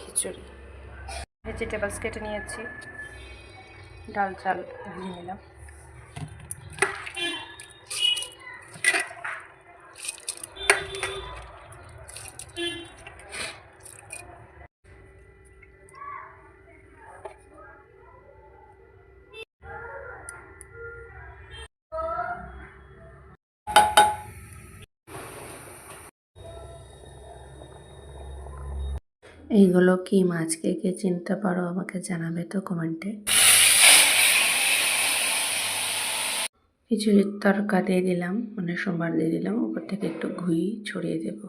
খিচুড়ি। Vegetables কেটে নিয়েছি, ডাল চাল ভেজে নিলাম। এইগুলো কি মাছ, কে কে চিনতে পারো আমাকে জানাবে তো কমেন্টে। খিচুড়ির তরকা দিয়ে দিলাম, মানে সোমবার দিয়ে দিলাম, উপর থেকে একটু ঘি ছড়িয়ে দেব।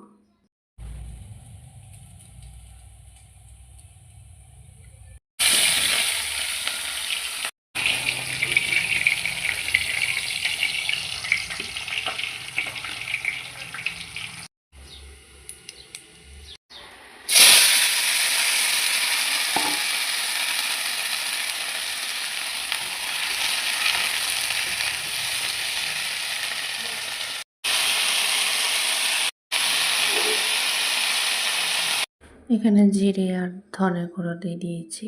এখানে জিরে আর ধনে গুঁড়ো দিয়ে দিয়েছি।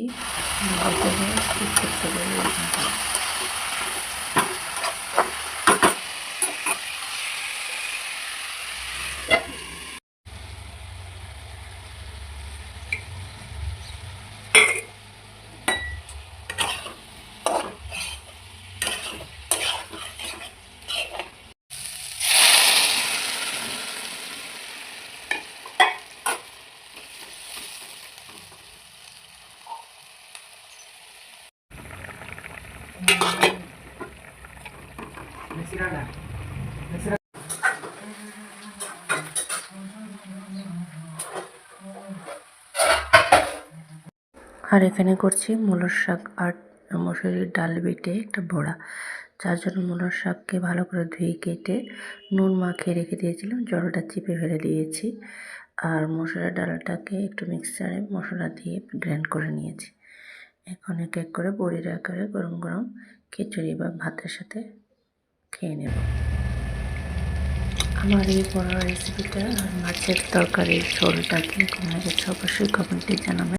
আর এখানে করছি মূলোর শাক আর মসুরির ডাল বেটে একটা বড়া, যার জন্য মূলোর শাককে ভালো করে ধুয়ে কেটে নুন মাখিয়ে রেখে দিয়েছিলাম, জলটা চিপে ফেলে দিয়েছি। আর মসুরের ডালটাকে একটু মিক্সারে মশলা দিয়ে গ্রাইন্ড করে নিয়েছি। এখন এক এক করে বড়ির আকারে গরম গরম খিচুড়ি বা ভাতের সাথে খেয়ে নেব। আমার এই বড়া রেসিপিটা আর মাছের তরকারির ঝোলটা কীরকম লেগেছে অবশ্যই কমেন্টে জানাবেন।